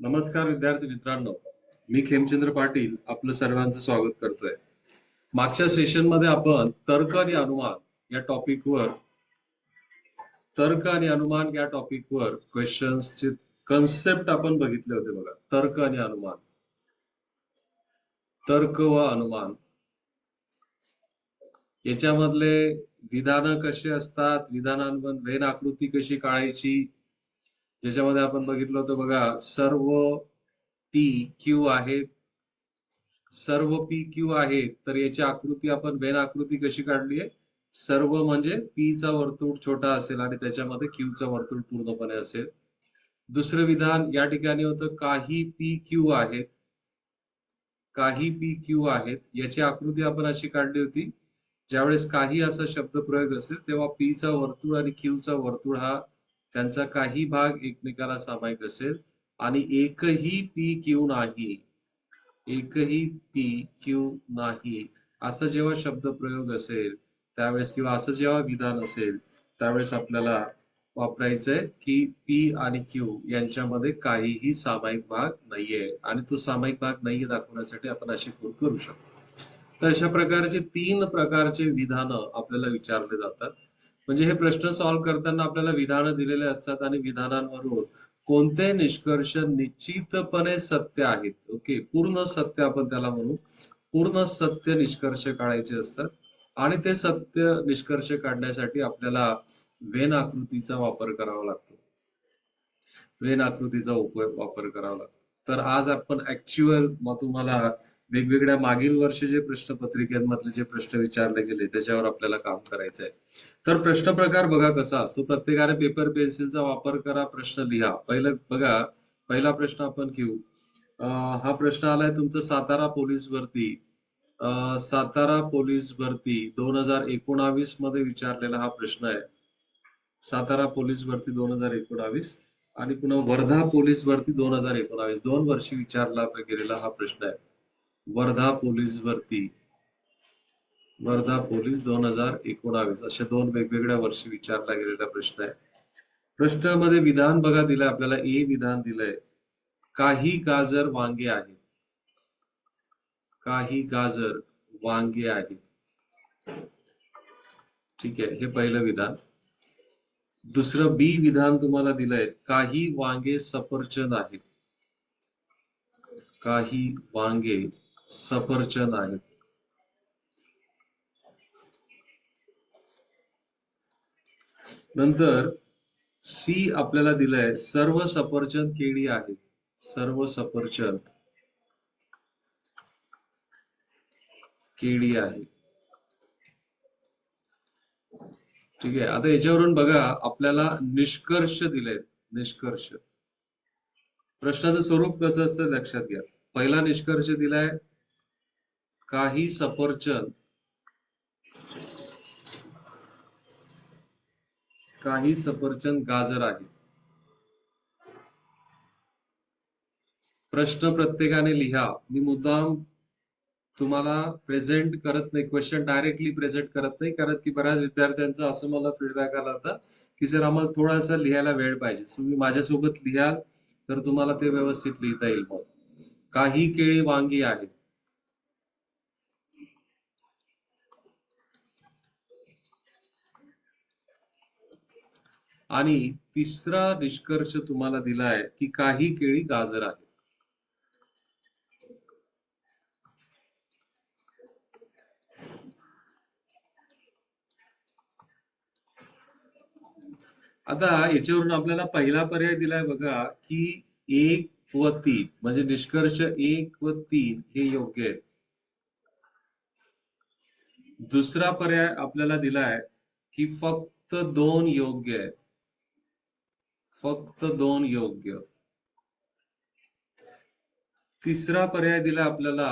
नमस्कार विद्यार्थी मित्रांनो, मी खेमचंद्र पाटील आपलं सर्वांचं स्वागत करतोय. मागच्या सेशन मध्ये आपण तर्क आणि अनुमान या टॉपिकवर क्वेश्चन्सचे कन्सेप्ट आपण बघितले होते बघा. तर्क आणि अनुमान, तर्क व अनुमान याच्यामधले विधान कसे असतात, विधानांवर वेन आकृती कशी काढायची, ज्याच्यामध्ये आपण बघितलं होतं बघा. सर्व पी क्यू आहेत, सर्व पी क्यू आहेत, तर याची आकृती आपण वेन आकृती कशी काढली आहे. सर्व म्हणजे पी चा वर्तुळ छोटा असेल आणि त्याच्यामध्ये क्यू चा वर्तुळ पूर्णपणे असेल. दुसरं विधान या ठिकाणी होतं काही पी क्यू आहेत, काही पी क्यू आहेत, याची आकृती आपण अशी काढली होती. ज्यावेळेस काही असा शब्दप्रयोग असेल तेव्हा पी चा वर्तुळ आणि क्यू चा वर्तुळ हा त्यांचा काही भाग एकमेकाला सामायिक असेल आणि एकही पी क्यू नाही, एकही पी क्यू नाही असं जेव्हा शब्दप्रयोग असेल त्यावेळेस किंवा असं जेव्हा विधान असेल त्यावेळेस आपल्याला वापरायचंय की पी आणि क्यू यांच्यामध्ये काहीही सामायिक भाग नाहीये आणि तो सामायिक भाग नाहीये दाखवण्यासाठी आपण अशी खूण करू शकतो. तर अशा प्रकारचे 3 प्रकारचे विधानं आपल्याला विचारले जातात. म्हणजे हे प्रश्न सॉल्व्ह करताना आपल्याला विधानं दिलेले असतात आणि विधानांवरून कोणते निष्कर्ष निश्चितपणे सत्य आहेत, ओके, पूर्ण सत्य आपण त्याला म्हणू, पूर्ण सत्य निष्कर्ष काढायचे असतात. आणि ते सत्य निष्कर्ष काढण्यासाठी आपल्याला वेन आकृतीचा वापर करावा लागतो, वेन आकृतीचा वापर करावा लागतो. तर आज आपण ऍक्च्युअल तुम्हाला वेगवेगळ्या मागील वर्षी जे प्रश्नपत्रिकेमधले जे प्रश्न विचारले गेले त्याच्यावर आपल्याला काम करायचं आहे. तर प्रश्न प्रकार बघा कसा असतो. प्रत्येकाने पेपर पेन्सिलचा वापर करा, प्रश्न लिहा. पहिलं बघा, पहिला प्रश्न आपण घेऊ. हा प्रश्न आलाय तुमचं सातारा पोलीस भरती. सातारा पोलीस भरती 2019 मध्ये विचारलेला हा प्रश्न आहे. सातारा पोलीस भरती 2019 आणि पुन्हा वर्धा पोलीस भरती 2019, 2 वर्षी विचारला गेलेला हा प्रश्न आहे. वर्धा पोलीस भरती, वर्धा पोलीस 2019 अशा 2 वेगवेगळ्या वर्षी विचारला गेलेला प्रश्न आहे. प्रश्नामध्ये विधान बघा दिलंय आपल्याला. ए विधान दिलंय, काही गाजर वांगे आहेत, काही गाजर वांगे आहेत. ठीक आहे, हे पहिलं विधान. दुसरं बी विधान तुम्हाला दिलंय, काही वांगे सफरचंद आहेत, काही वांगे सफरचंद आहेत. नंतर सी आपल्याला दिलंय, सर्व सफरचंद केळी आहेत, सर्व सफरचंद केळी आहे. ठीक आहे, आता याच्यावरून बघा आपल्याला निष्कर्ष दिलेत. निष्कर्ष, प्रश्नाचं स्वरूप कसं असतं लक्षात घ्या. पहिला निष्कर्ष दिलाय, काही सफरचंद, काही सफरचंद गाजर आहे. प्रश्न प्रत्येकाने लिहा. मी मुद्दाम तुम्हाला प्रेझेंट करत नाही, क्वेश्चन डायरेक्टली प्रेझेंट करत नाही, कारण की बऱ्याच विद्यार्थ्यांचा असं मला फीडबॅक आला होता की सर आम्हाला थोडासा लिहायला वेळ पाहिजे. तुम्ही माझ्यासोबत लिहाल तर तुम्हाला ते व्यवस्थित लिहिता येईल. मग काही केळी वांगी आहेत. आणि तिसरा निष्कर्ष तुम्हाला दिलाय की काही केळी गाजर आहेत. आता याच्यावरून आपल्याला पहिला पर्याय दिलाय बघा की 1 व 3 म्हणजे निष्कर्ष 1 व 3 हे योग्य आहे. दुसरा पर्याय आपल्याला दिलाय की फक्त 2 योग्य आहे, फक्त 2 योग्य. तिसरा पर्याय दिला आपल्याला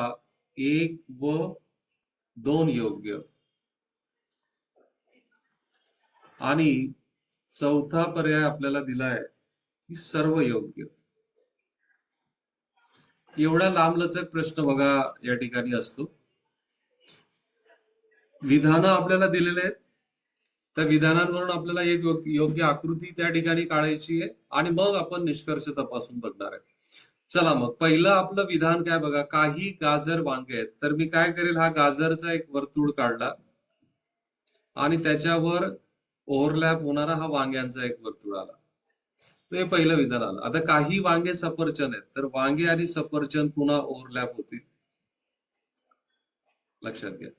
1 व 2 योग्य. आणि चौथा पर्याय आपल्याला दिलाय की सर्व योग्य. एवढा लांबलचक प्रश्न बघा या ठिकाणी असतो. विधानं आपल्याला दिलेले आहेत, त्या विधानांवरून आपल्याला एक योग्य आकृती त्या ठिकाणी काढायची आहे आणि मग आपण निष्कर्ष तपासून बघणार आहे. चला मग पहिलं आपलं विधान काय बघा, काही गाजर वांगे आहेत. तर मी काय करेल, हा गाजरचा एक वर्तुळ काढला आणि त्याच्यावर ओव्हरलॅप होणारा हा वांग्यांचा एक वर्तुळ आला. तर हे पहिलं विधान आलं. आता काही वांगे सफरचंद आहेत, तर वांगे आणि सफरचंद पुन्हा ओव्हरलॅप होतील, लक्षात घ्या.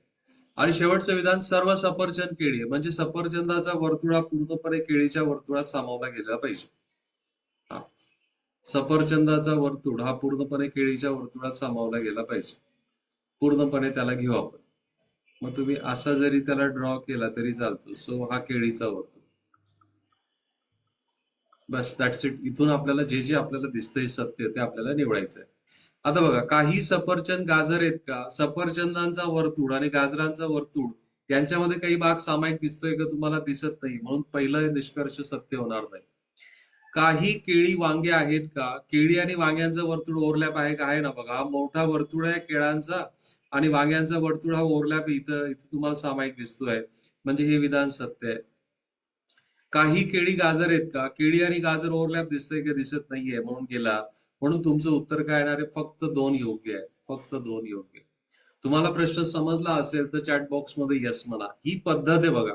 आणि शेवटचं विधान सर्व सफरचंद केळी आहे, म्हणजे सफरचंदाचा वर्तुळा पूर्णपणे केळीच्या वर्तुळात सामावला गेला पाहिजे. हा, सफरचंदाचा वर्तुळ हा पूर्णपणे केळीच्या वर्तुळात सामावला गेला पाहिजे, पूर्णपणे त्याला घेऊ आपण. मग तुम्ही असा जरी त्याला ड्रॉ केला तरी चालतो. सो हा केळीचा वर्तुळ. बस दॅट्स इट. इथून आपल्याला जे जे आपल्याला दिसतंय सत्य ते आपल्याला निवडायचं आहे. आता बघा, काही सफरचंद गाजर आहेत का, सफरचंदांचा वर्तुळ आणि गाजरांचा वर्तुळ यांच्यामध्ये काही भाग सामायिक दिसतोय का, तुम्हाला दिसत नाही, म्हणून पहिलं निष्कर्ष सत्य होणार नाही. काही केळी वांगे आहेत का, केळी आणि वांग्यांचं वर्तुळ ओव्हरलॅप आहे का, आहे ना बघा, हा मोठा वर्तुळ आहे केळांचा आणि वांग्यांचा वर्तुळ हा ओव्हरलॅप इथं इथं तुम्हाला सामायिक दिसतोय, म्हणजे हे विधान सत्य आहे. काही केळी गाजर आहेत का, केळी आणि गाजर ओव्हरलॅप दिसतंय का, दिसत नाहीये, म्हणून गेला. म्हणून तुमचं उत्तर काय येणार आहे, फक्त 2 योग्य आहे, फक्त 2 योग्य. तुम्हाला प्रश्न समजला असेल तर चॅट बॉक्स मध्ये यस म्हणा. ही पद्धत आहे बघा,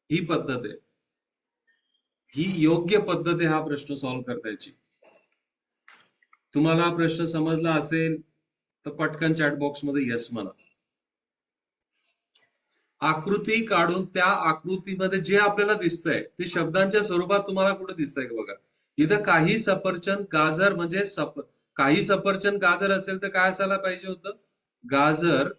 ही पद्धत आहे, ही योग्य पद्धत आहे हा प्रश्न सॉल्व्ह करण्याची. तुम्हाला हा प्रश्न समजला असेल तर पटकन चॅट बॉक्स मध्ये यस म्हणा. आकृती काढून त्या आकृतीमध्ये जे आपल्याला दिसतंय ते शब्दांच्या स्वरूपात तुम्हाला कुठे दिसतंय का बघा. इथं काही सफरचंद गाजर म्हणजे काही सफरचंद गाजर असेल तर काय असायला पाहिजे होतं, गाजर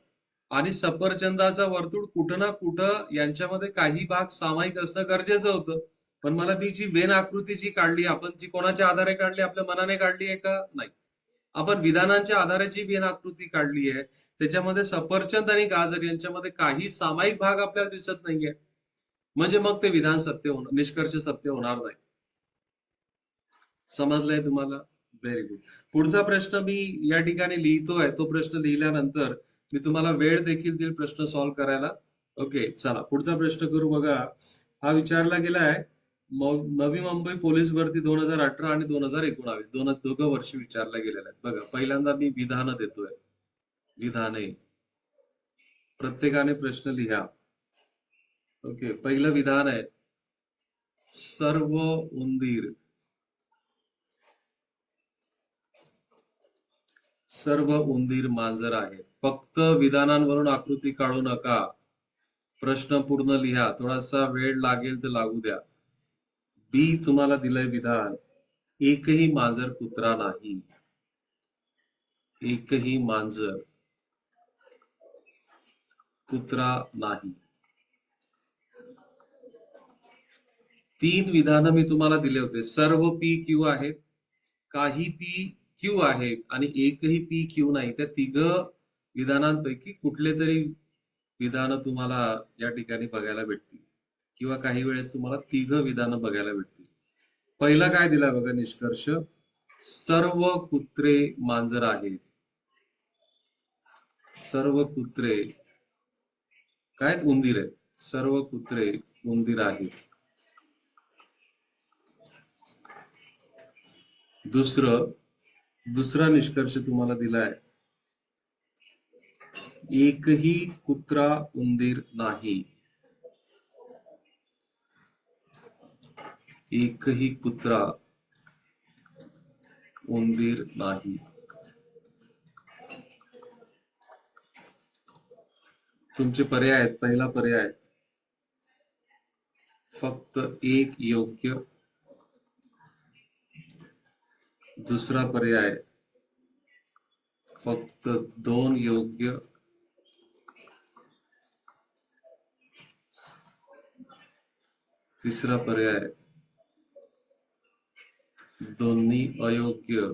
आणि सफरचंदाचा वर्तुळ कुठं ना कुठं यांच्यामध्ये काही भाग सामायिक असणं गरजेचं होतं. पण मला मी जी वेन आकृती जी काढली आपण, जी कोणाच्या आधारे काढली, आपल्या मनाने काढली आहे का, नाही, आपण विधानांच्या आधारे जी वेन आकृती काढली आहे त्याच्यामध्ये सफरचंद आणि गाजर यांच्यामध्ये काही सामायिक भाग आपल्याला दिसत नाहीये, म्हणजे मग ते विधान सत्य होणार, निष्कर्ष सत्य होणार नाही. समजलंय तुम्हाला? Very good. पुढचा प्रश्न मी या ठिकाणी लिहितोय, तो प्रश्न लिहिल्यानंतर मी तुम्हाला वेळ देखील देईल प्रश्न सॉल्व्ह करायला. ओके, चला पुढचा प्रश्न करू बघा. हा विचारला गेलाय, नवी मुंबई पोलीस भरती 2018 आणि 2019 दोघं वर्ष विचारल्या गेलेल्या आहेत बघा. पहिल्यांदा मी विधानं देतोय, विधाने, प्रत्येकाने प्रश्न लिहा. ओके, पहिलं विधान आहे, सर्व उंदीर, सर्व उंदीर मांजर आहेत. फक्त विधानांवरून आकृती काढू नका, प्रश्न पूर्ण लिहा. थोडासा वेळ लागेल तर लागू द्या. बी तुम्हाला दिलंय विधान, एकही मांजर कुत्रा नाही, एकही मांजर कुत्रा नाही. 3 विधानं मी तुम्हाला दिले होते, सर्व पी क्यू आहेत, काही पी क्यू आहे आणि एकही पी क्यू नाही. त्या तिघ विधानांपैकी कुठले तरी विधानं तुम्हाला या ठिकाणी बघायला भेटतील, किंवा काही वेळेस तुम्हाला तिघ विधानं बघायला भेटतील. पहिला काय दिला बघा निष्कर्ष, सर्व कुत्रे मांजर आहेत, सर्व कुत्रे काय उंदीर आहेत, सर्व कुत्रे उंदीर आहेत. दुसरा निष्कर्ष तुम्हाला दिलाय, एकही कुत्रा उंदीर नाही, एकही कुत्रा उंदीर नाही. तुमचे पर्याय आहेत, पहिला पर्याय फक्त एक योग्य, दुसरा पर्याय फक्त 2 योग्य, तिसरा पर्याय दोन्ही अयोग्य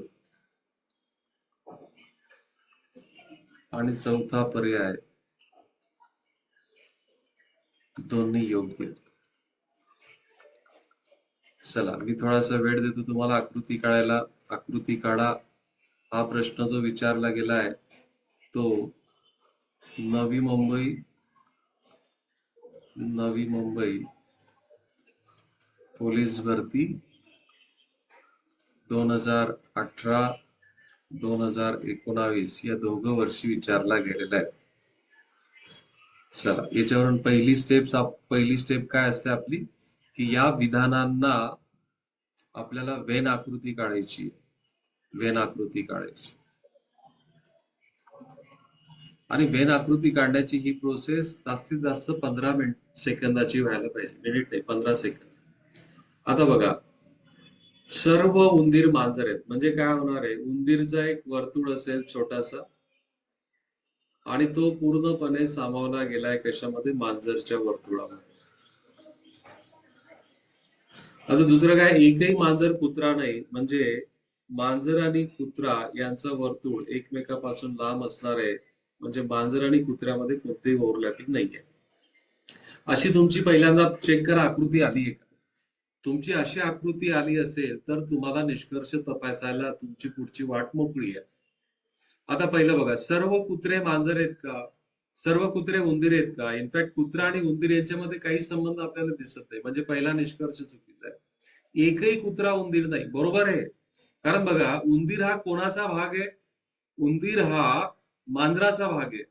आणि चौथा पर्याय दोन्ही योग्य. चला मी थोडासा वेळ देतो तुम्हाला आकृती काढायला. आकृती काढा. हा प्रश्न जो विचारला गेलाय तो नवी मुंबई पोलीस भरती 2018 2019 या दोघं वर्षी विचारला गेलेला आहे. चला, याच्यावरून पहिली स्टेप काय असते आपली, की या विधानांना आपल्याला वेन आकृती काढायची. वेन आकृती काढायची आणि वेन आकृती काढण्याची ही प्रोसेस जास्तीत जास्त 15 सेकंदाची व्हायला पाहिजे. मिनिट नाही, 15 सेकंद. आता बघा, सर्व उंदीर मांजर आहेत म्हणजे काय होणार आहे, उंदीरचा एक वर्तुळ असेल छोटासा आणि तो पूर्णपणे सामावला गेलाय कशामध्ये, मांजरच्या वर्तुळामध्ये. आता दुसरं काय, एकही मांजर कुत्रा नाही म्हणजे मांजर आणि कुत्रा यांचं वर्तुळ एकमेकापासून लांब असणार आहे, म्हणजे मांजर आणि कुत्र्यामध्ये कोणतेही ओव्हरलॅपिंग नाहीये. अशी तुमची पहिल्यांदा चेक करा आकृती आली आहे का. तुमची अशी आकृती आली असेल तर तुम्हाला निष्कर्ष तपासायला तुमची पुढची वाट मोकळी आहे. आता पहिलं बघा, सर्व कुत्रे मांजर आहेत का, सर्व कुत्रे उंदीर आहेत का. इनफॅक्ट कुत्रा आणि उंदीर यांच्यामध्ये काही संबंध आपल्याला दिसत नाही, म्हणजे पहिला निष्कर्ष चुकीचा आहे. एकही कुत्रा उंदीर नाही, बरोबर आहे. कारण बघा, उंदीर हा कोणाचा भाग आहे, उंदीर हा मांजराचा भाग आहे.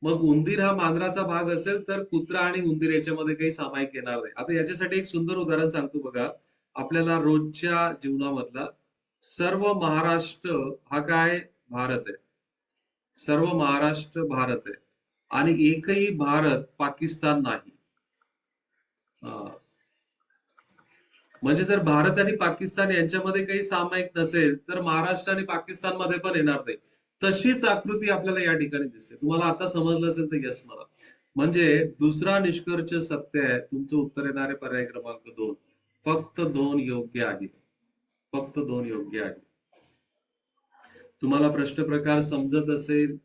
मग उंदीर हा मांजराचा भाग असेल तर कुत्रा आणि उंदीर याच्यामध्ये काही सामायिक येणार नाही. आता याच्यासाठी एक सुंदर उदाहरण सांगतो बघा, आपल्याला रोजच्या जीवनामधला. सर्व महाराष्ट्र हा काय, भारत आहे. सर्व महाराष्ट्र भारत आहे आणि एकही भारत पाकिस्तान नाही. म्हणजे जर भारत आणि पाकिस्तान यांच्यामध्ये काही सामायिक नसेल तर महाराष्ट्र आणि पाकिस्तान मध्ये पण येणार नाही. तशीच आकृती आपल्याला या ठिकाणी दिसते. तुम्हाला आता समजलं असेल तर यस मला. म्हणजे दुसरा निष्कर्ष सत्य आहे. तुमचं उत्तर येणारे पर्याय क्रमांक 2. फक्त 2 योग्य आहे. फक्त 2 योग्य आहे. तुम्हाला प्रश्न प्रकार समजत असेल,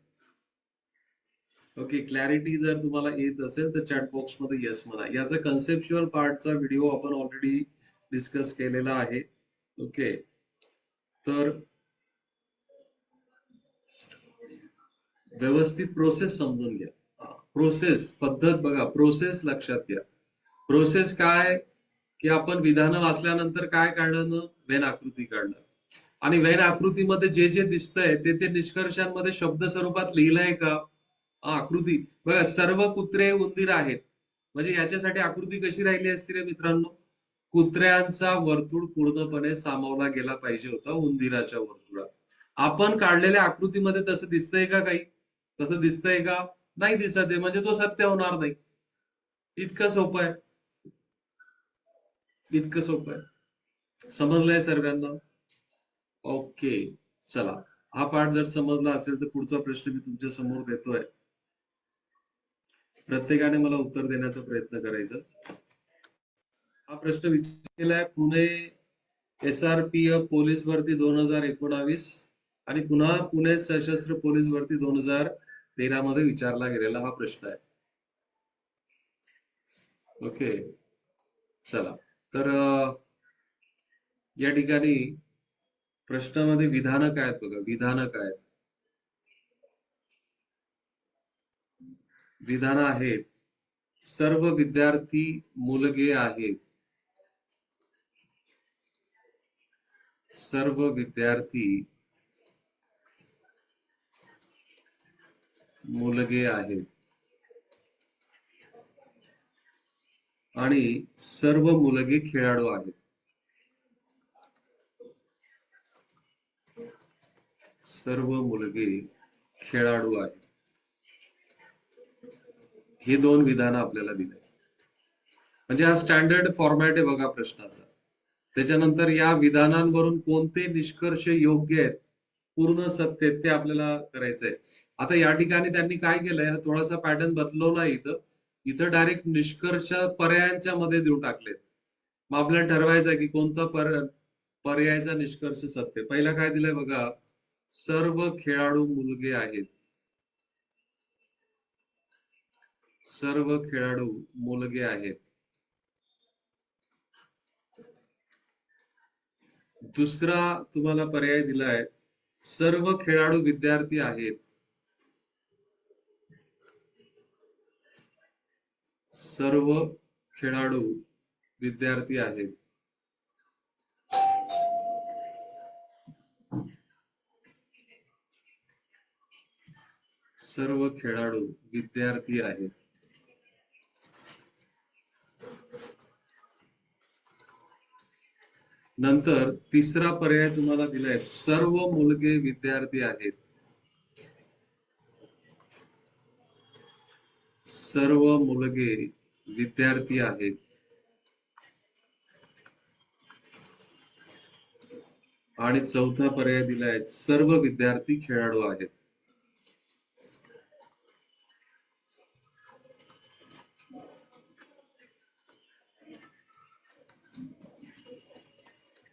ओके, क्लॅरिटी जर तुम्हाला येत असेल तर चॅट बॉक्स मध्ये येस म्हणा. याचा कन्सेप्च्युअल पार्टचा व्हिडिओ आपण ऑलरेडी डिस्कस केलेला आहे. ओके, तर व्यवस्थित प्रोसेस समजून घ्या. प्रोसेस पद्धत बघा, प्रोसेस लक्षात घ्या. प्रोसेस काय, की आपण विधानं वाचल्यानंतर काय काढणं, वेन आकृती काढणं. आणि वेन आकृतीमध्ये जे जे दिसतंय ते निष्कर्षांमध्ये शब्द स्वरूपात लिहिलंय का. आकृती बघा, सर्व कुत्रे उंदीर आहेत म्हणजे याच्यासाठी आकृती कशी राहिली असती रे मित्रांनो, कुत्र्यांचा वर्तुळ पूर्णपणे सामावला गेला पाहिजे होता उंदीराच्या वर्तुळात. आपण काढलेल्या आकृतीमध्ये तसं दिसतंय का काही, तसं दिसतंय का, नाही दिसत आहे, म्हणजे तो सत्य होणार नाही. इतकं सोपं आहे, इतकं सोपं आहे. समजलंय सर्वांना. ओके, चला, हा पाठ जर समजला असेल तर पुढचा प्रश्न मी तुमच्या समोर देतोय. प्रत्येकाने मला उत्तर देण्याचा प्रयत्न करायचा. हा प्रश्न विचारलेला आहे पुणे SRPF पोलीस भरती 2019 आणि पुन्हा पुणे सशस्त्र पोलीस भरती 2013 मध्ये विचारला गेलेला हा प्रश्न आहे. ओके, चला, तर या ठिकाणी प्रश्नामध्ये विधानं काय आहेत बघा, विधानं काय आहेत. विधानं आहेत, सर्व विद्यार्थी मुलगे आहेत. सर्व विद्यार्थी मुलगे आहेत आणि सर्व मुलगे खेळाडू आहेत. सर्व मुलगे खेळाडू आहेत. हे 2 विधानं आपल्याला दिले. म्हणजे हा स्टँडर्ड फॉर्मॅट आहे बघा प्रश्नाचा. त्याच्यानंतर या विधानांवरून कोणते निष्कर्ष योग्य आहेत, पूर्ण सत्य ते आपल्याला करायचंय. आता या ठिकाणी त्यांनी काय केलंय, हा थोडासा पॅटर्न बदलवलाय. इथं इथं डायरेक्ट निष्कर्ष पर्यायांच्या मध्ये देऊन टाकलेत. मग आपल्याला ठरवायचं आहे की कोणता पर्यायाचा निष्कर्ष सत्य. पहिला काय दिलंय बघा, सर्व खेळाडू मुलगे आहेत. सर्व खेळाडू मुलगे आहेत. दुसरा तुम्हाला पर्याय दिलाय, सर्व खेळाडू विद्यार्थी आहेत. सर्व खेळाडू विद्यार्थी आहेत. सर्व खेळाडू विद्यार्थी आहेत. नंतर तिसरा पर्याय तुम्हाला दिलाय, सर्व मुलगे विद्यार्थी आहेत. सर्व मुलगे विद्यार्थी आहेत. आणि चौथा पर्याय दिलाय, सर्व विद्यार्थी खेळाडू आहेत.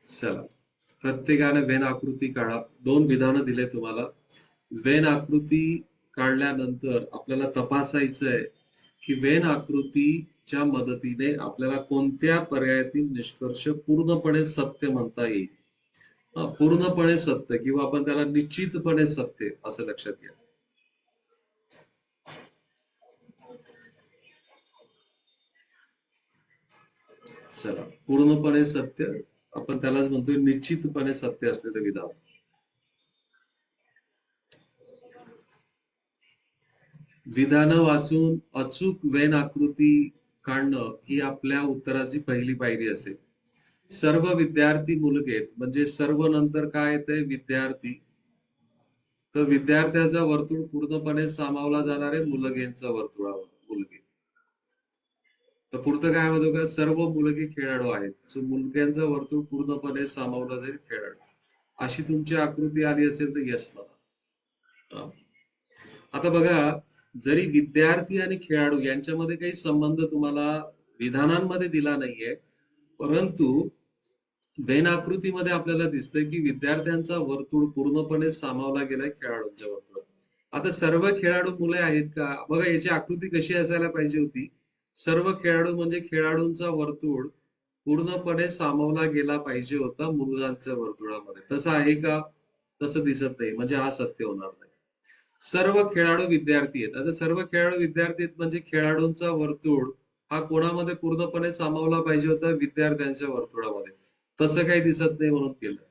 चला, प्रत्येकाने वेन आकृती काढा. 2 विधानं दिले तुम्हाला. वेन आकृती काढल्यानंतर आपल्याला तपासायचं आहे की वेन आकृतीच्या मदतीने आपल्याला कोणत्या पर्यायातील निष्कर्ष पूर्णपणे सत्य म्हणता येईल. पूर्णपणे सत्य किंवा आपण त्याला निश्चितपणे सत्य असं लक्षात घ्या. चला, पूर्णपणे सत्य, आपण त्यालाच म्हणतोय निश्चितपणे सत्य असलेलं विधान. विधानं वाचून अचूक वेन आकृती काढणं ही आपल्या उत्तराची पहिली पायरी असेल. सर्व विद्यार्थी मुलगे म्हणजे सर्व नंतर काय येते, विद्यार्थी. तर विद्यार्थ्याचा वर्तुळ पूर्णपणे सामावला जाणारे मुलगेंचा वर्तुळावर मुलगे. तर पुढचं काय म्हणतो का, सर्व मुलगे खेळाडू आहेत. सो मुलग्यांचा वर्तुळ पूर्णपणे सामावला जाईल खेळाडू. अशी तुमची आकृती आली असेल तर यस म्हणा. आता बघा, जरी विद्यार्थी आणि खेळाडू यांच्यामध्ये काही संबंध तुम्हाला विधानांमध्ये दिला नाहीये, परंतु वेन आकृतीमध्ये आपल्याला दिसतंय की विद्यार्थ्यांचा वर्तुळ पूर्णपणे सामावला गेलाय खेळाडूंच्या वर्तुळात. आता सर्व खेळाडू मुले आहेत का, बघा याची आकृती कशी असायला पाहिजे होती, सर्व खेळाडू म्हणजे खेळाडूंचा वर्तुळ पूर्णपणे सामावला गेला पाहिजे होता मुलांच्या वर्तुळामध्ये. तसं आहे का, तसं दिसत नाही, म्हणजे हा सत्य होणार नाही. सर्व खेळाडू विद्यार्थी आहेत. आता सर्व खेळाडू विद्यार्थी आहेत म्हणजे खेळाडूंचा वर्तुळ हा कोणामध्ये पूर्णपणे सामावला पाहिजे होता, विद्यार्थ्यांच्या वर्तुळामध्ये. तसं काही दिसत नाही म्हणून केलं.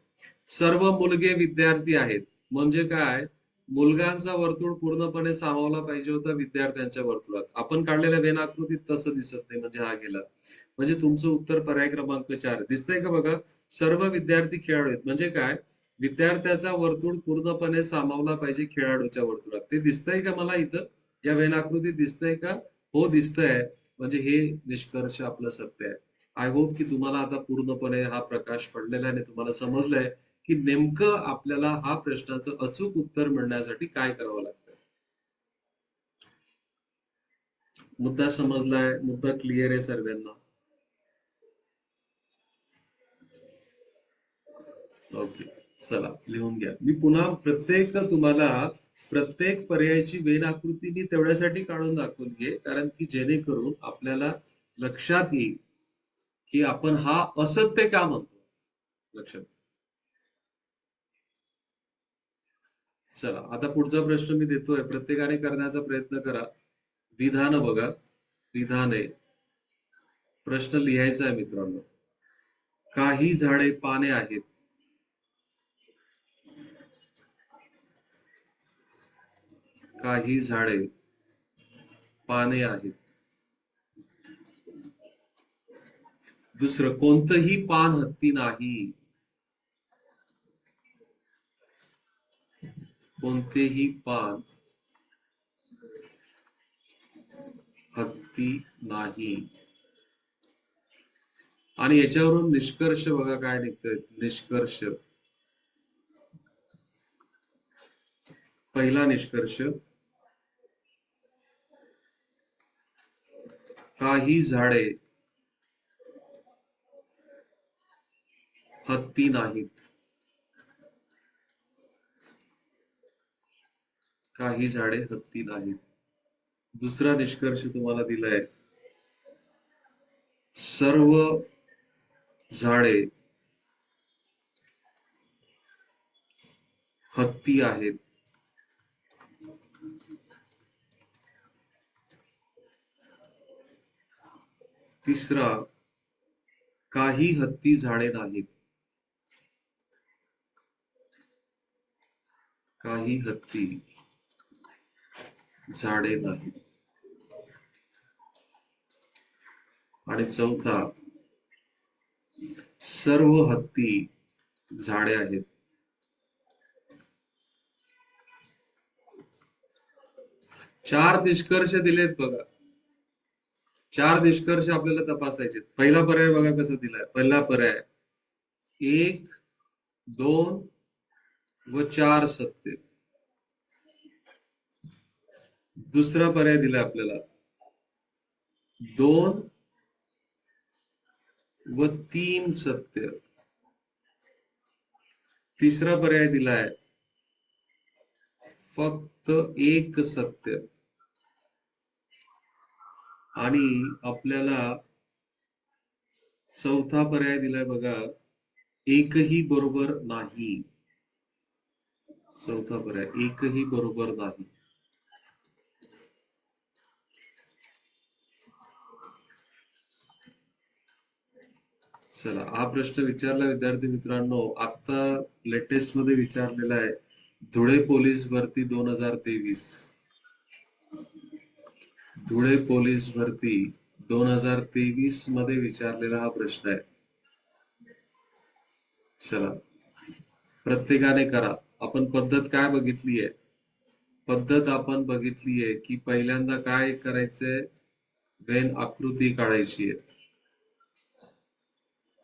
सर्व मुलगे विद्यार्थी आहेत म्हणजे काय, मुलगांचा वर्तुळ पूर्णपणे सामावला पाहिजे होता विद्यार्थ्यांच्या वर्तुळात. आपण काढलेल्या वेन आकृतीत तसं दिसत नाही, म्हणजे हा गेला. म्हणजे तुमचं उत्तर पर्याय क्रमांक 4 दिसतंय का बघा. सर्व विद्यार्थी खेळाडू आहेत म्हणजे काय, विद्यार्थ्याचा वर्तुळ पूर्णपणे सामावला पाहिजे खेळाडूच्या वर्तुळात. ते दिसतंय का मला इथं या वेन आकृतीत दिसतंय का, हो दिसतंय. म्हणजे हे निष्कर्ष आपलं सत्य आहे. आय होप की तुम्हाला आता पूर्णपणे हा प्रकाश पडलेला आहे आणि तुम्हाला समजलंय की नेमकं आपल्याला हा प्रश्नाचं अचूक उत्तर मिळण्यासाठी काय करावं लागतं. मुद्दा समजलाय, मुद्दा क्लिअर आहे सर्वांना. ओके, चला लिहून घ्या. मी पुन्हा तुम्हाला प्रत्येक पर्यायाची वेन आकृती मी तेवढ्यासाठी काढून दाखवली आहे, कारण की जेणेकरून आपल्याला लक्षात येईल की आपण हा असत्य का म्हणतो. लक्षात. चला, आता पुढचा प्रश्न मी देतोय, प्रत्येकाने करण्याचा प्रयत्न करा. विधान बघा, विधान आहे. प्रश्न लिहायचा आहे मित्रांनो. काही झाडे पाने आहेत. काही झाडे पाने आहेत. दुसरं, कोणतंही पान हत्ती नाही. कोणतेही पान हत्ती नाही. आणि याच्यावरून निष्कर्ष बघा काय निघतोय. निष्कर्ष, पहिला निष्कर्ष, काही झाडे हत्ती नाहीत. काही झाडे हत्ती नाहीत. दुसरा निष्कर्ष तुम्हाला दिलाय, सर्व झाडे हत्ती आहेत. तिसरा, काही हत्ती झाडे नाहीत. काही हत्ती झाडे नाहीत. आणि चौथा, सर्व हत्ती झाडे आहेत. चार निष्कर्ष दिलेत बघा. चार निष्कर्ष आपल्याला तपासायचे. पहिला पर्याय बघा कसा दिलाय. पहिला पर्याय 1, 2 व 4 सत्य. दुसरा पर्याय दिलाय आपल्याला 2 व 3 सत्य. तिसरा पर्याय दिलाय फक्त 1 सत्य. आणि आपल्याला चौथा पर्याय दिलाय बघा, एकही बरोबर नाही. चौथा पर्याय एकही बरोबर नाही. चला, हा प्रश्न विचारला विद्यार्थी मित्रांनो, आता लेटेस्ट मध्ये विचारलेला आहे. धुळे पोलीस भरती 2023. धुळे पोलीस भरती 2023 मध्ये विचारलेला हा प्रश्न आहे. चला, प्रत्येकाने करा. आपण पद्धत काय बघितली आहे? पद्धत आपण बघितली आहे की पहिल्यांदा काय करायचंय, वेन आकृती काढायची आहे.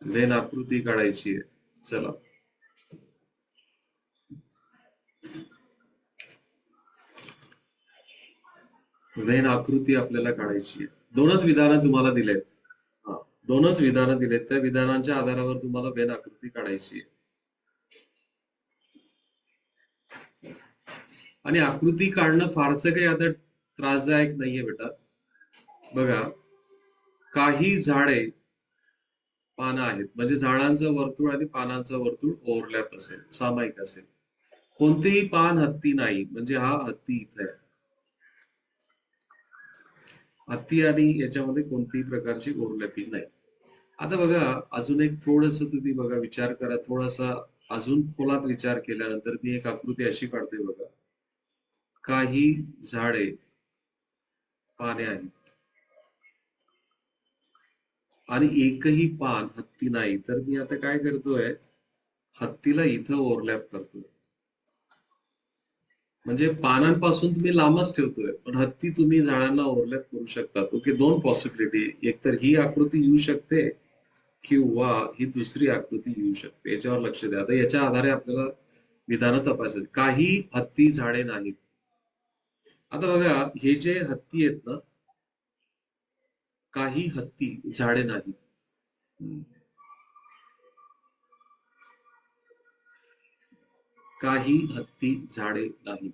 वेन आकृती काढायची आहे. चला, वेन आकृती आपल्याला काढायची आहे. दोनच विधानं तुम्हाला दिलेत. हा, दोनच विधानं दिलेत. त्या विधानांच्या आधारावर तुम्हाला वेन आकृती काढायची आहे. आणि आकृती काढणं फारसं काही आता त्रासदायक नाहीये बेटा. बघा, काही झाडे पानं आहेत म्हणजे झाडांचं वर्तुळ आणि पानांचं वर्तुळ ओव्हरलॅप असेल, सामायिक असेल. कोणतेही पान हत्ती नाही म्हणजे हा हत्ती इथे आहे. हत्ती आणि याच्यामध्ये कोणतीही प्रकारची ओव्हरलॅपिंग नाही. आता बघा, अजून एक थोडस तुम्ही बघा, विचार करा थोडासा. अजून खोलात विचार केल्यानंतर मी एक आकृती अशी काढते बघा. काही झाडे पाने आहेत आणि एकही पान हत्ती नाही. तर मी आता काय करतोय, हत्तीला इथं ओव्हरलॅप करतोय. म्हणजे पानांपासून तुम्ही लांबच ठेवतोय, पण हत्ती तुम्ही झाडांना ओव्हरलॅप करू शकतात. ओके, दोन पॉसिबिलिटी. एकतर ही आकृती येऊ शकते किंवा ही दुसरी आकृती येऊ शकते. याच्यावर लक्ष द्या. आता याच्या आधारे आपल्याला विधानं तपासायची. काही हत्ती झाडे नाहीत. आता बघा, हे जे हत्ती आहेत ना, काही हत्ती झाडे नाहीत. काही हत्ती झाडे नाहीत.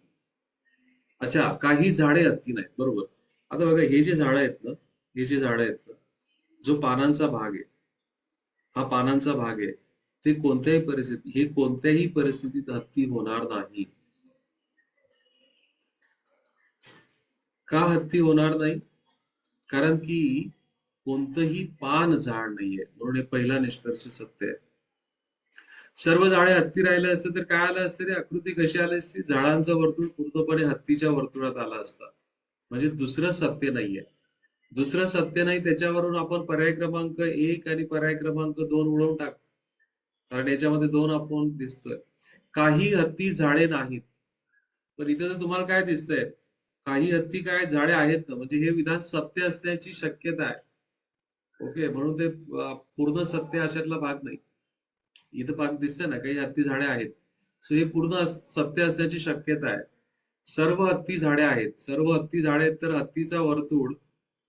अच्छा, काही झाडे हत्ती नाहीत, बरोबर. आता बघा, हे जे झाड आहेत ना, हे जे झाड आहेत ना, जो पानांचा भाग आहे, हा पानांचा भाग आहे, ते कोणत्याही परिस्थितीत, हे कोणत्याही परिस्थितीत हत्ती होणार नाही. का हत्ती होणार नाही? कारण की कोणतंही पान झाड नाहीये, म्हणून हे पहिला निष्कर्ष सत्य आहे. सर्व झाडे हत्ती राहिले असते तर काय आलं असतं रे? आकृती कशी आली असती? झाडांचं वर्तुळ पूर्णपणे हत्तीच्या वर्तुळात आला असता. म्हणजे दुसरं सत्य नाहीये. दुसरं सत्य नाही, त्याच्यावरून आपण पर्याय क्रमांक 1 आणि पर्याय क्रमांक 2 उडवून टाक. कारण याच्यामध्ये 2 आपण दिसतोय. काही हत्ती झाडे नाहीत. पण इथे तर तुम्हाला काय दिसतंय? काही हत्ती काय झाडे आहेत ना, म्हणजे हे विधान सत्य असण्याची शक्यता आहे. ओके, म्हणून ते पूर्ण सत्य अशातला भाग नाही. इथं भाग दिसतंय ना, काही हत्ती झाडे आहेत. सो हे पूर्ण सत्य असण्याची शक्यता आहे. सर्व हत्ती झाडे आहेत. सर्व हत्ती झाडे आहेत तर हत्तीचा वर्तुळ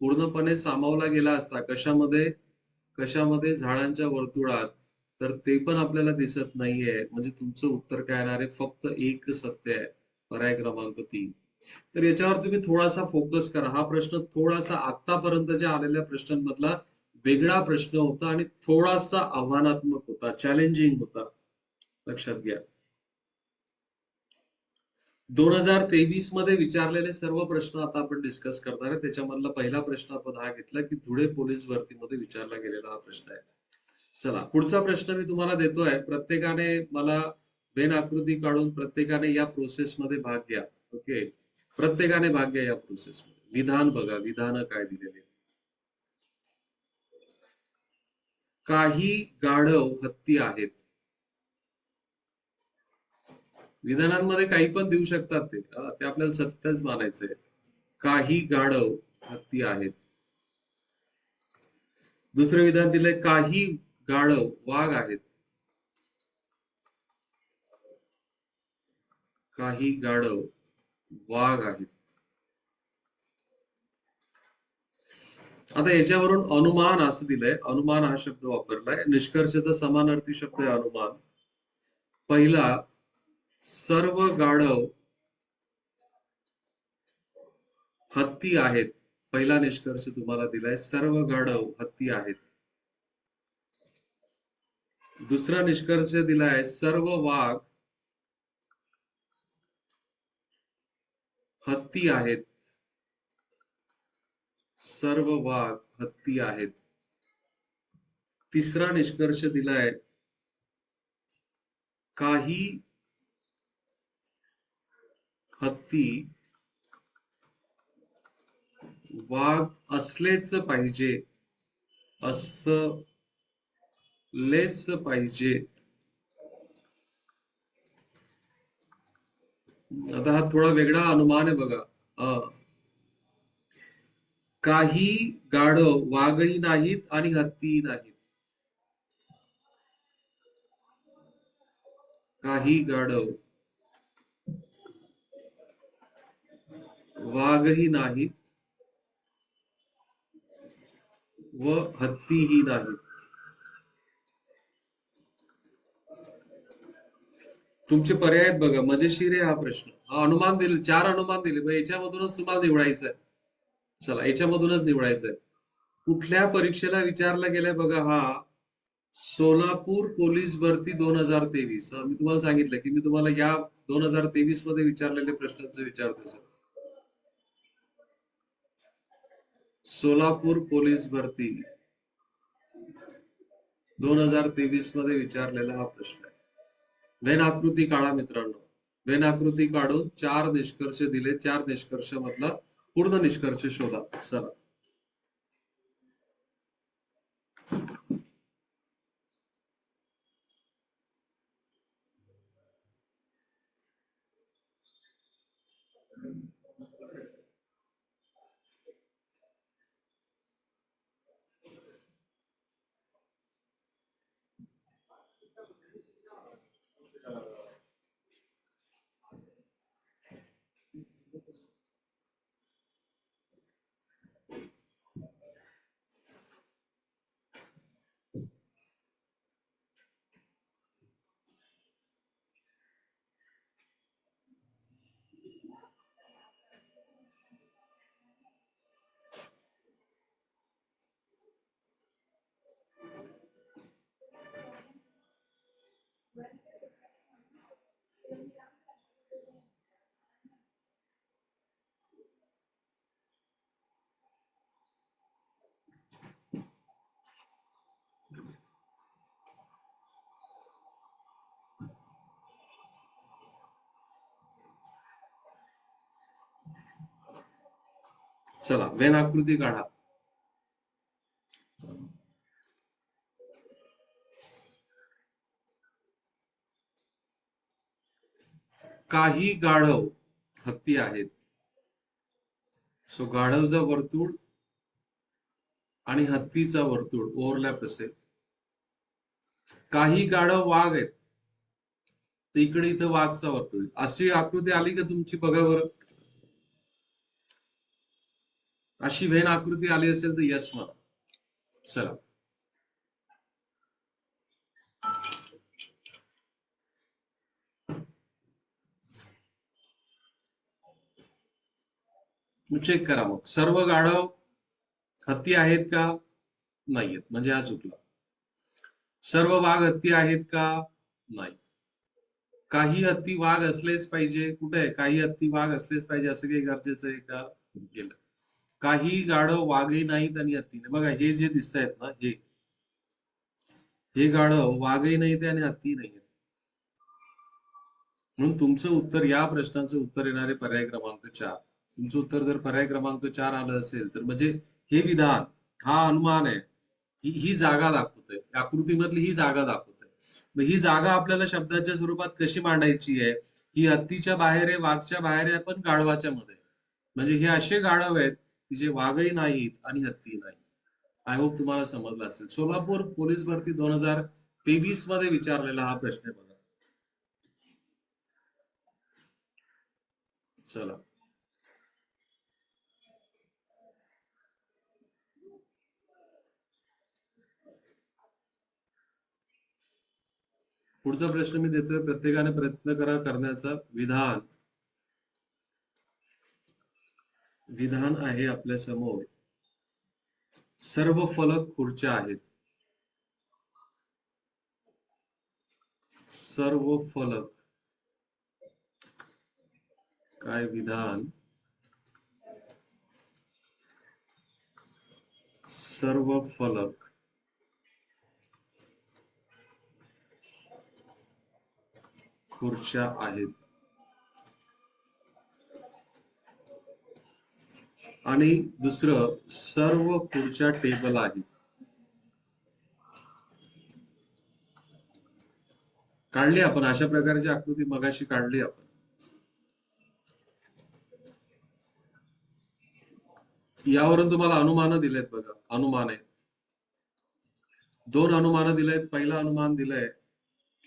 पूर्णपणे सामावला गेला असता. कशामध्ये? कशामध्ये? झाडांच्या वर्तुळात. तर ते पण आपल्याला दिसत नाहीये. म्हणजे तुमचं उत्तर काय येणार आहे? फक्त एक सत्य आहे. पर्याय क्रमांक 3. तर याच्यावर तुम्ही थोडासा फोकस करा. हा प्रश्न थोडासा आतापर्यंतच्या आलेल्या प्रश्नांमधला वेगळा प्रश्न होता आणि थोडासा आव्हानात्मक होता, चॅलेंजिंग होता. लक्षात घ्या. 2023 मध्ये विचारलेले सर्व प्रश्न आता आपण डिस्कस करणार आहे. त्याच्यामधला पहिला प्रश्न आपण हा घेतला की धुळे पोलीस भरतीमध्ये विचारला गेलेला हा प्रश्न आहे. चला, पुढचा प्रश्न मी तुम्हाला देतोय. प्रत्येकाने मला वेन आकृती काढून प्रत्येकाने या प्रोसेस मध्ये भाग घ्या. ओके, प्रत्येकाने भाग घ्या या प्रोसेसमध्ये. विधान बघा, विधान काय दिलेले. काही गाढव हत्ती आहेत. विधानांमध्ये काही पण देऊ शकतात ते आपल्याला सत्यच मानायचंय. काही गाढव हत्ती आहेत. दुसरे विधान दिलंय, काही गाढव वाघ आहेत. काही गाढव वाघ आहेत. आता याच्यावरून अनुमान असं दिलंय, अनुमान हा शब्द वापरलाय. निष्कर्षाचा समानार्थी शब्द आहे अनुमान. पहिला, सर्व गाढव हत्ती आहेत. पहिला निष्कर्ष तुम्हाला दिलाय, सर्व गाढव हत्ती आहेत. दुसरा निष्कर्ष दिलाय, सर्व वाघ हत्ती आहेत. सर्व वाघ हत्ती आहेत. तिसरा निष्कर्ष दिलाय, काही हत्ती वाघ असलेच पाहिजे, असलेच पाहिजे. आता हा थोडा वेगळा अनुमान आहे बघा. काही गाढव वाघही नाहीत आणि हत्तीही नाहीत. काही गाढव वाघही नाहीत व हत्तीही नाहीत. तुमचे पर्याय आहेत बघा. मजेशीर आहे हा प्रश्न. हा अनुमान दिले, 4 अनुमान दिले, मग याच्यामधूनच तुम्हाला निवडायचं आहे. चला, याच्यामधूनच निवडायचं आहे. कुठल्या परीक्षेला विचारला गेलाय बघा हा. सोलापूर पोलीस भरती 2023. मी तुम्हाला सांगितलं की मी तुम्हाला या 2023 मध्ये विचारलेल्या प्रश्नांचं विचारतो सर. सोलापूर पोलीस भरती 2023 मध्ये विचारलेला हा प्रश्न आहे. वेन आकृती काढा मित्रांनो. वेन आकृती काढून 4 निष्कर्ष दिले. 4 निष्कर्ष मधला पूर्ण निष्कर्ष शोधा. चला, चला वेन आकृती काढा. काही गाढव हत्ती आहेत. सो गाढवचा वर्तुळ आणि हत्तीचा वर्तुळ ओव्हरलॅप असेल. काही गाढव वाघ आहेत, तर इकडे इथं वाघचा वर्तुळ. अशी आकृती आली का तुमची? बघा बरं. अशी वेन आकृती आली असेल तर यस म्हणा. चला, चेक करा मग. सर्व गाढव हत्ती आहेत का? नाहीयेत, म्हणजे हा चुकला. सर्व वाघ हत्ती आहेत का? नाही. काही हत्ती वाघ असलेच पाहिजे. कुठे आहे? काही हत्ती वाघ असलेच पाहिजे असं काही गरजेचं आहे का? गेलं. काही गाढव वाघही नाहीत आणि हत्ती नाही. बघा हे जे दिसत आहेत ना, हे गाढव वाघही नाहीत आणि हत्ती नाहीत. म्हणून तुमचं उत्तर, या प्रश्नाचं उत्तर येणारे पर्याय क्रमांक 4. तुमचं उत्तर जर पर्याय क्रमांक 4 आलं असेल तर म्हणजे हे विधान, हा अनुमान आहे, ही जागा दाखवतंय, आकृतीमधली ही जागा दाखवतंय. मग ही जागा आपल्याला शब्दाच्या स्वरूपात कशी मांडायची आहे? ही हत्तीच्या बाहेर आहे, वाघच्या बाहेर आहे, पण गाढवाच्या मध्ये. म्हणजे हे असे गाढव आहेत की जे वाघही नाहीत आणि हत्ती नाही. आय होप तुम्हाला समजलं असेल. सोलापूर पोलीस भरती 2023 मध्ये विचारलेला हा प्रश्न आहे बघा. चला, पुढचा प्रश्न मी देतोय. प्रत्येकाने प्रयत्न करा करण्याचा. विधान विधान आहे आपल्या समोर. सर्व फलक खुर्च्या आहेत. सर्व फलक, काय विधान? सर्व फलक खुर्च्या आहेत. आणि दुसरं, सर्व खुर्च्या टेबल आहेत. काढली आपण अशा प्रकारची आकृती मगाशी काढली आपण. यावरून तुम्हाला अनुमान दिलेत बघा. अनुमान आहे, 2 अनुमान दिलेत. पहिलं अनुमान दिलंय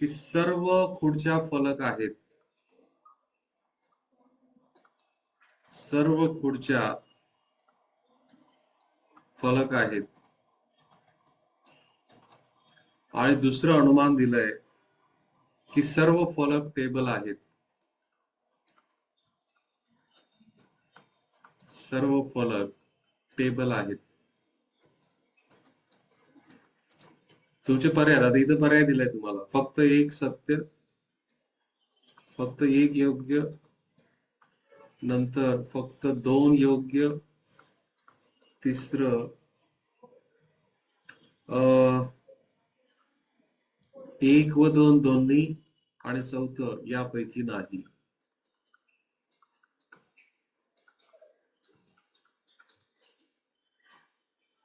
की सर्व खुर्च्या फलक आहेत. सर्व खुर्च्या फलक आहेत. आणि दुसरं अनुमान दिलंय की सर्व फलक टेबल आहेत. सर्व फलक टेबल आहेत. तुमचे पर्याय, आता इथं पर्याय दिलाय तुम्हाला. फक्त एक सत्य, फक्त एक योग्य, नंतर फक्त 2 योग्य, तिसरं एक व 2 दोन्ही, आणि चौथं यापैकी नाही.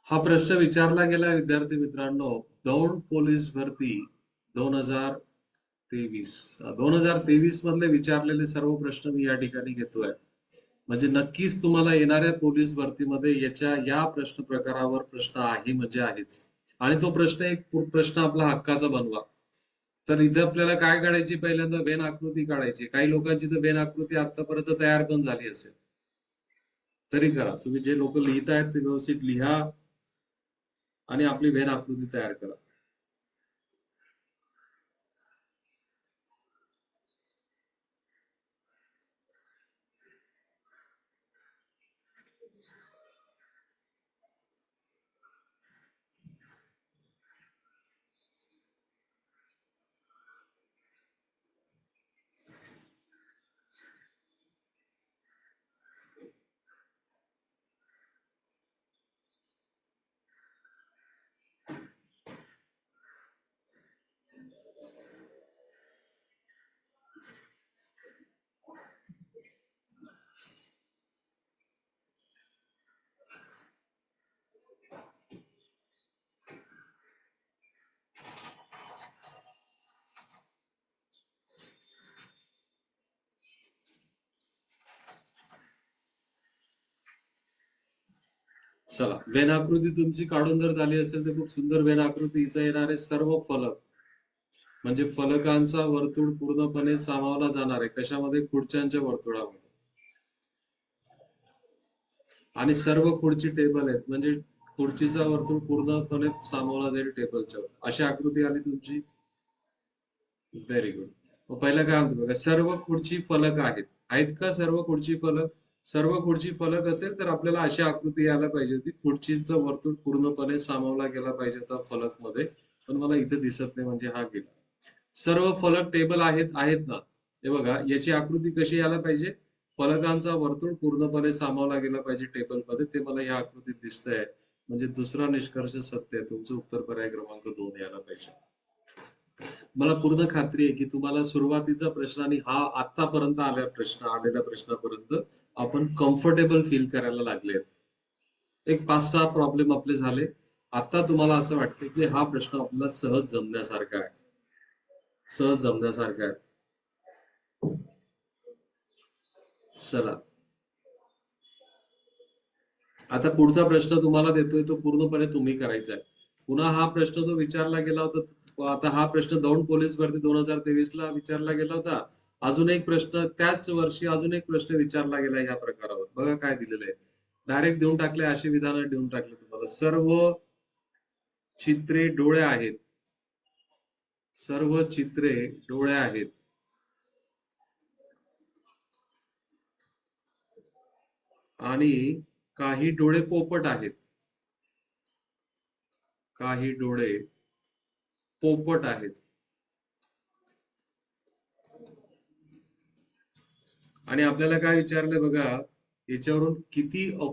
हा प्रश्न विचारला गेला विद्यार्थी मित्रांनो, दौंड पोलीस भरती 2023. 2023 मधले विचारलेले सर्व प्रश्न मी या ठिकाणी घेतोय. म्हणजे नक्कीच तुम्हाला येणाऱ्या पोलीस भरतीमध्ये या प्रश्न प्रकारावर प्रश्न आहे म्हणजे आहेच. आणि तो प्रश्न एक प्रश्न आपला हक्काचा बनवा. तर इथे आपल्याला काय काढायची? पहिल्यांदा वेन आकृती काढायची. काही लोकांची तर वेन आकृती आतापर्यंत तयार पण झाली असेल, तरी करा. तुम्ही जे लोक लिहितायत ते व्यवस्थित लिहा आणि आपली वेन आकृती तयार करा. चला, वेन आकृती तुमची काढून जर झाली असेल तर खूप सुंदर वेन आकृती. इथं येणारे सर्व फलक म्हणजे फलकांचा वर्तुळ पूर्णपणे सामावला जाणार आहे. कशामध्ये? खुर्च्यांच्या वर्तुळामध्ये. आणि सर्व खुर्ची टेबल आहेत म्हणजे खुर्चीचा वर्तुळ पूर्णपणे सामावला जाईल टेबलच्या वर. अशी आकृती आली तुमची. Very good. मग पहिला काय म्हणतो बघा, सर्व खुर्ची फलक आहेत. आहेत का सर्व खुर्ची फलक? सर्व खुर्ची फलक असेल तर आपल्याला अशी आकृती यायला पाहिजे होती. खुर्चीचं वर्तुळ पूर्णपणे सामावला गेला पाहिजे होता फलक मध्ये, पण मला इथे दिसत नाही म्हणजे हा गेला. सर्व फलक टेबल आहेत, आहेत ना? हे बघा, याची आकृती कशी यायला पाहिजे? फलकांचा वर्तुळ पूर्णपणे सामावला गेला पाहिजे टेबल मध्ये. ते मला या आकृतीत दिसतंय. म्हणजे दुसरा निष्कर्ष सत्य आहे. तुमचं उत्तर पर्याय क्रमांक 2 यायला पाहिजे. मला पूर्ण खात्री आहे की तुम्हाला सुरुवातीचा प्रश्न आणि हा आतापर्यंत आलेल्या प्रश्नापर्यंत आपण कम्फर्टेबल फील करायला लागले. एक 5-6 प्रॉब्लेम आपले झाले. आता तुम्हाला असं वाटतं की हा प्रश्न आपल्याला सहज जमण्यासारखा आहे. चला, आता पुढचा प्रश्न तुम्हाला देतोय तो पूर्णपणे तुम्ही करायचा आहे. पुन्हा हा प्रश्न जो विचारला गेला होता, आता हा प्रश्न दौंड पोलीस भरती 2023 ला विचारला गेला होता. अजून एक प्रश्न त्याच वर्षी अजून एक प्रश्न विचारला गेला या प्रकारावर. बघा काय दिलेलं आहे. डायरेक्ट देऊन टाकले, अशी विधानं देऊन टाकले तुम्हाला. चित्रे डोळे आहेत सर्व चित्रे डोळे आहेत आणि काही डोळे पोपट आहेत. काही डोळे पोपट आहेत. आणि आपल्याला काय विचारलंय बघा, याच्यावरून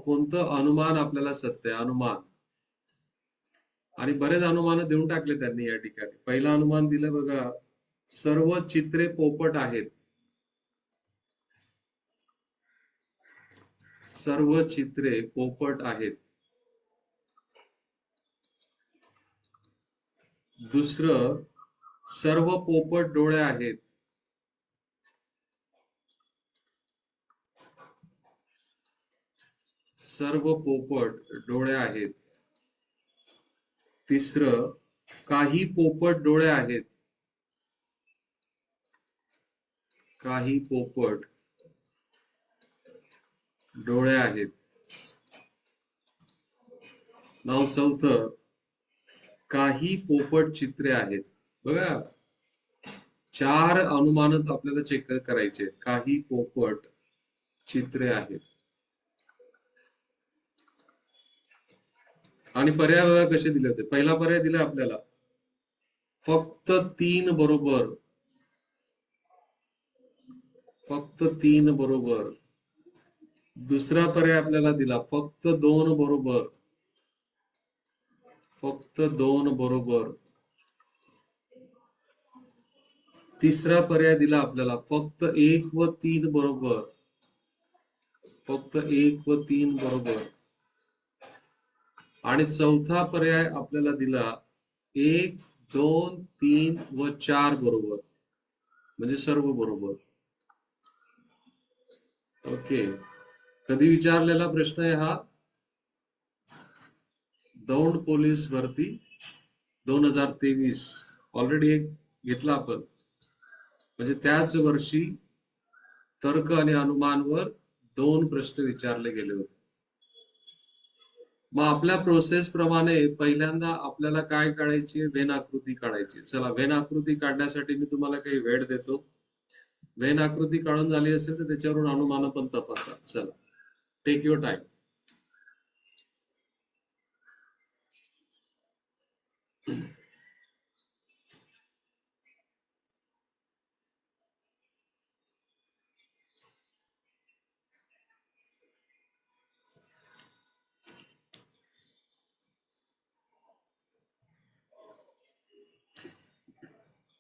कोणतं अनुमान आपल्याला सत्य आहे, अनुमान. आणि बरेच अनुमान देऊन टाकले त्यांनी या ठिकाणी. पहिलं अनुमान दिलं बघा, सर्व चित्रे पोपट आहेत. सर्व चित्रे पोपट आहेत. दुसरं, सर्व पोपट डोळे आहेत. सर्व पोपट डोळे आहेत. तिसरं, काही पोपट डोळे आहेत. काही पोपट डोळे आहेत. नाव चौथं, काही पोपट चित्रे आहेत. बघा, 4 अनुमान आपल्याला चेक करायचे. काही पोपट चित्रे आहेत. आणि पर्याय बघा कसे दिले होते. पहिला पर्याय दिला आपल्याला फक्त 3 बरोबर. फक्त 3 बरोबर. दुसरा पर्याय आपल्याला दिला फक्त 2 बरोबर. फक्त 2 बरोबर. तिसरा पर्याय दिला आपल्याला फक्त 1 व 3 बरोबर. फक्त 1 व 3 बरोबर. आणि चौथा पर्याय आपल्याला दिला 1, 2, 3 व 4 बरोबर. म्हणजे सर्व बरोबर. ओके. कधी विचारलेला प्रश्न आहे हा? दौंड पोलीस भरती 2023. ऑलरेडी एक घेतला आपण. म्हणजे त्याच वर्षी तर्क आणि अनुमानवर 2 प्रश्न विचारले गेले होते. मग आपल्या प्रोसेस प्रमाणे पहिल्यांदा आपल्याला काय काढायची? व्हेन आकृती काढायची. चला, व्हेन आकृती काढण्यासाठी मी तुम्हाला काही वेळ देतो. व्हेन आकृती काढून झाली असेल तर त्याच्यावरून अनुमान पण तपासा. चला, टेक युअर टाइम.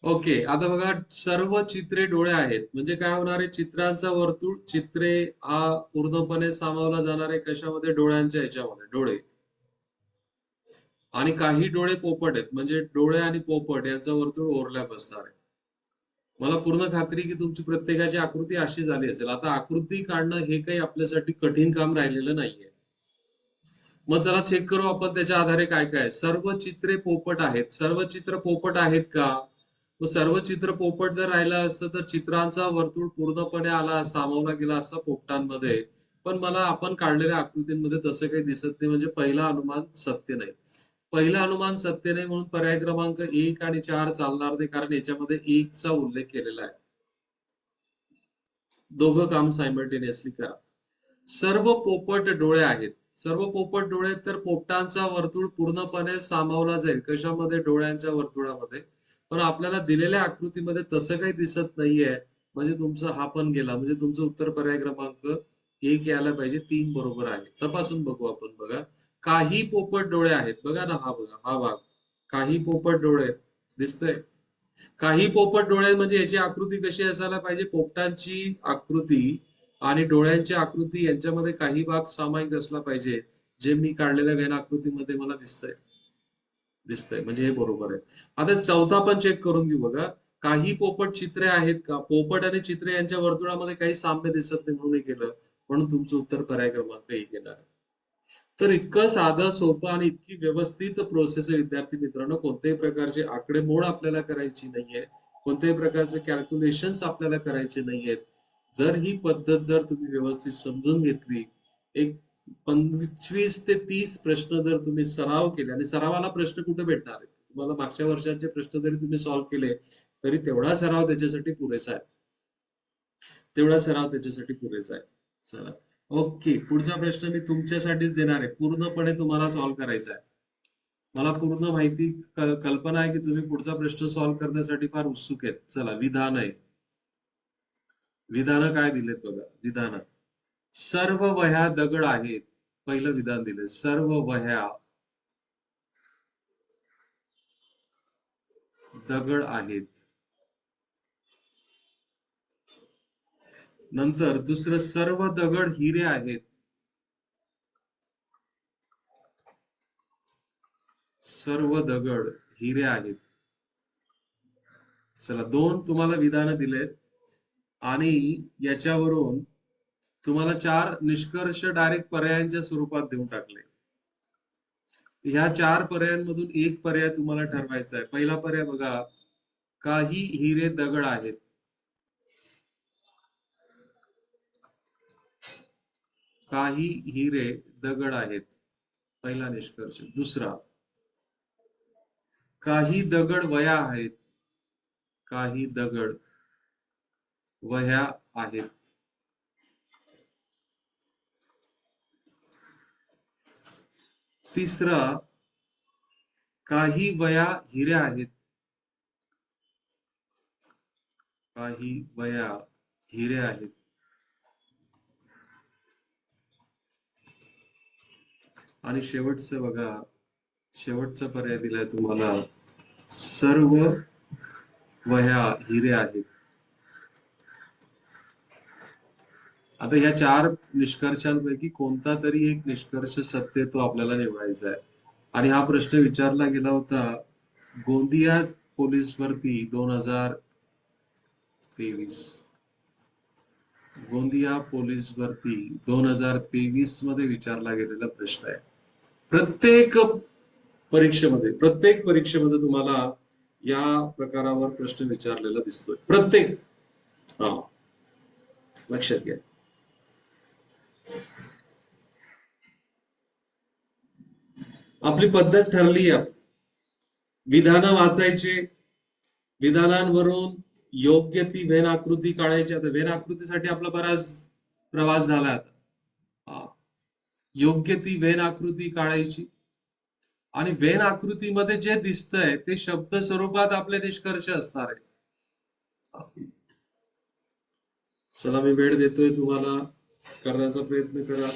ओके, आता बघा, सर्व चित्रे डोळे आहेत म्हणजे काय होणार आहे? चित्रांचा वर्तुळ. चित्रे हा पूर्णपणे सामावला जाणार आहे कशामध्ये? डोळ्यांच्या ह्याच्यामध्ये. डोळे. आणि काही डोळे पोपट आहेत म्हणजे डोळे आणि पोपट यांचं वर्तुळ ओव्हरलॅप असणार आहे. मला पूर्ण खात्री की तुमची प्रत्येकाची आकृती अशी झाली असेल. आता आकृती काढणं हे काही आपल्यासाठी कठीण काम राहिलेलं नाहीये. मग चला चेक करू आपण त्याच्या आधारे काय काय. सर्व चित्रे पोपट आहेत. सर्व चित्र पोपट आहेत का? मग सर्व चित्र पोपट जर राहिलं असतं तर चित्रांचा वर्तुळ पूर्णपणे सामावला गेला असता पोपटांमध्ये. पण मला आपण काढलेल्या आकृतींमध्ये तसं काही दिसत नाही. म्हणजे पहिला अनुमान सत्य नाही. पहिलं अनुमान सत्य नाही म्हणून पर्याय क्रमांक 1 आणि 4 चालणार नाही, कारण याच्यामध्ये 1 चा उल्लेख केलेला आहे. दोघं काम सायमल्टेनियसली करा. सर्व पोपट डोळे आहेत. सर्व पोपट डोळे तर पोपटांचा वर्तुळ पूर्णपणे सामावला जाईल कशामध्ये? डोळ्यांच्या वर्तुळामध्ये. पण आपल्याला दिलेल्या आकृतीमध्ये तसं काही दिसत नाहीये. म्हणजे तुमचा हा पण गेला. म्हणजे तुमचं उत्तर पर्याय क्रमांक 1 यायला पाहिजे. 3 बरोबर आहे. तपासून बघू आपण. बघा, काही पोपट डोळे आहेत. बघा ना, हा बघा, हा भाग. काही पोपट डोळे आहेत. दिसतंय? काही पोपट डोळे म्हणजे याची आकृती कशी असायला पाहिजे? पोपटांची आकृती आणि डोळ्यांची आकृती यांच्यामध्ये काही भाग सामायिक असला पाहिजे, जे मी काढलेल्या वेन आकृतीमध्ये मला दिसतंय म्हणजे हे बरोबर आहे. आता चौथा पण चेक करून घेऊ बघा. काही पोपट चित्रे आहेत का? पोपट आणि चित्रे यांच्या वर्तुळामध्ये काही साम्य दिसत नाही म्हणून हे केलं. म्हणून तुमचं उत्तर पर्याय क्रमांक 1 येणार आहे. तर इतकं साधं सोपं आणि इतकी व्यवस्थित प्रोसेस आहे विद्यार्थी मित्रांनो. कोणत्याही प्रकारचे आकडेमोड आपल्याला करायची नाहीये. कोणत्याही प्रकारचे कॅल्क्युलेशन्स आपल्याला करायचे नाहीयेत. जर ही पद्धत जर तुम्ही व्यवस्थित समजून घेतली, एक 25 ते 30 प्रश्न जर तुम्ही सराव केले आणि सरावाला प्रश्न कुठे भेटणार आहे? तुम्हाला मागच्या वर्षांचे प्रश्न जरी तुम्ही सॉल्व्ह केले, तरी तेवढा सराव त्याच्यासाठी पुरेसा आहे. तेवढा सराव त्याच्यासाठी पुरेसा आहे. चला. ओके. पुढचा प्रश्न मी तुमच्यासाठीच देणार आहे. पूर्णपणे तुम्हाला सॉल्व्ह करायचा आहे. मला पूर्ण माहिती कल्पना आहे की तुम्ही पुढचा प्रश्न सॉल्व्ह करण्यासाठी फार उत्सुक आहेत. चला, विधान आहे. विधानं काय दिलेत बघा. विधान. सर्व वह्या दगड आहेत. पहिलं विधान दिले. सर्व वह्या दगड आहेत. नंतर दुसरं, सर्व दगड हिरे आहेत. सर्व दगड हिरे आहेत. चला, दोन तुम्हाला विधानं दिलेत आणि याच्यावरून तुम्हाला 4 निष्कर्ष डायरेक्ट पर्यायांच्या स्वरूपात देऊन टाकले. ह्या 4 पर्यायांमधून एक पर्याय तुम्हाला ठरवायचा आहे. पहिला पर्याय बघा, काही हिरे दगड आहेत. काही हिरे दगड आहेत. पहिला निष्कर्ष. दुसरा, काही दगड वह्या आहेत. काही दगड वह्या आहेत. तिसरा, काही वह्या हिरे आहेत. काही वह्या हिरे आहेत. आणि शेवटचं बघा, शेवटचा पर्याय दिलाय तुम्हाला, सर्व वह्या हिरे आहेत. आता ह्या 4 निष्कर्षांपैकी कोणता तरी एक निष्कर्ष सत्य तो आपल्याला निवडायचा आहे. आणि हा प्रश्न विचारला गेला होता गोंदिया पोलीस भरती 2023. गोंदिया पोलीस भरती 2023 मध्ये विचारला गेलेला प्रश्न आहे. प्रत्येक परीक्षेमध्ये तुम्हाला या प्रकारावर प्रश्न विचारलेला दिसतोय. प्रत्येक. हा, लक्षात घ्या. आपली पद्धत ठरली आहे. विधानं वाचायचे, विधानांवरून योग्य ती वेन आकृती काढायची. आता वेन आकृतीसाठी आपला बराच प्रवास झाला आता. हा. योग्य ती वेन आकृती काढायची आणि वेन आकृतीमध्ये जे दिसतंय ते शब्द स्वरूपात आपले निष्कर्ष असणार आहे. चला, मी वेळ देतोय तुम्हाला, करण्याचा प्रयत्न करा.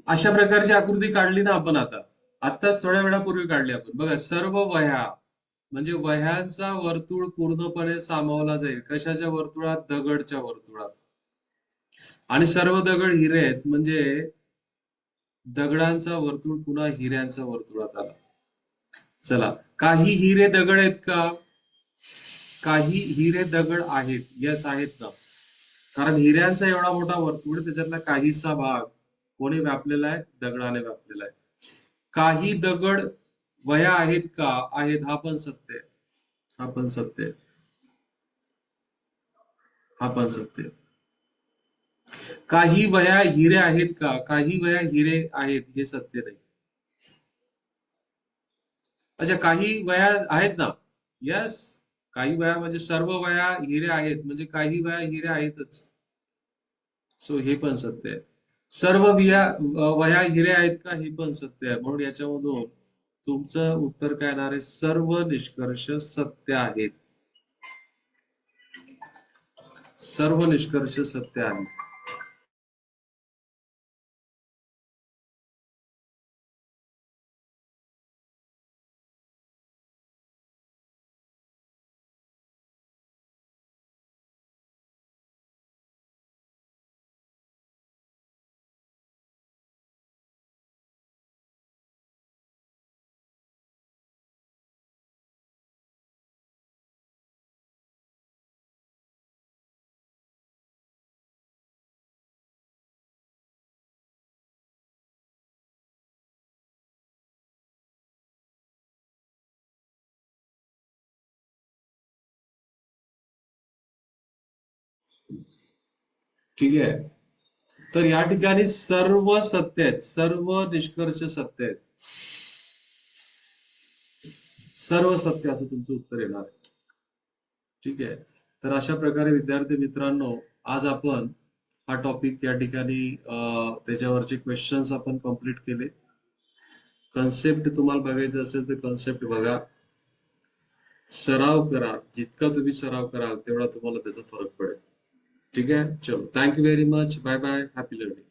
अशा प्रकारची आकृती काढली ना आपण आता. आत्ताच थोड्या वेळापूर्वी काढली आपण. बघा, सर्व वह्या म्हणजे वह्यांचा वर्तुळ पूर्णपणे सामावला जाईल. कशाच्या वर्तुळात? दगडच्या वर्तुळात. आणि सर्व दगड हिरे आहेत म्हणजे दगडांचा वर्तुळ पुन्हा हिऱ्यांच्या वर्तुळात आला. चला, काही हिरे दगड आहेत का? काही हिरे दगड आहेत. यस, आहेत ना. कारण हिऱ्यांचा एवढा मोठा वर्तुळ, त्याच्यातला काहीसा भाग कोणी व्यापलेला आहे? दगडाने व्यापलेला आहे. काही दगड वह्या आहेत का? आहेत. हा पण सत्य आहे. हा पण सत्य आहे. हा पण सत्य आहे. काही वह्या हिरे आहेत का? काही वह्या हिरे आहेत, हे सत्य नाही. अच्छा, काही वह्या आहेत ना. यस. काही वह्या म्हणजे सर्व वह्या हिरे आहेत म्हणजे काही वह्या हिरे आहेतच. सो हे पण सत्य आहे. सर्व वह्या हिरे आहेत का? हे पण सत्य आहे. म्हणून याच्यामधून तुमचं उत्तर काय येणार आहे? सर्व निष्कर्ष सत्य आहेत. सर्व निष्कर्ष सत्य आहेत. ठीक आहे. तर या ठिकाणी सर्व सत्य आहेत, सर्व निष्कर्ष सत्य आहेत, सर्व सत्य असं तुमचं उत्तर येणार आहे. ठीक आहे. तर अशा प्रकारे विद्यार्थी मित्रांनो, आज आपण हा टॉपिक या ठिकाणी त्याच्यावरचे क्वेश्चन्स आपण कम्प्लीट केले. कन्सेप्ट तुम्हाला बघायचं असेल तर कन्सेप्ट बघा, सराव करा. जितका तुम्ही सराव कराल तेवढा तुम्हाला त्याचा फरक पडेल. ठीक आहे. चलो, thank you very much. Bye bye. Happy learning.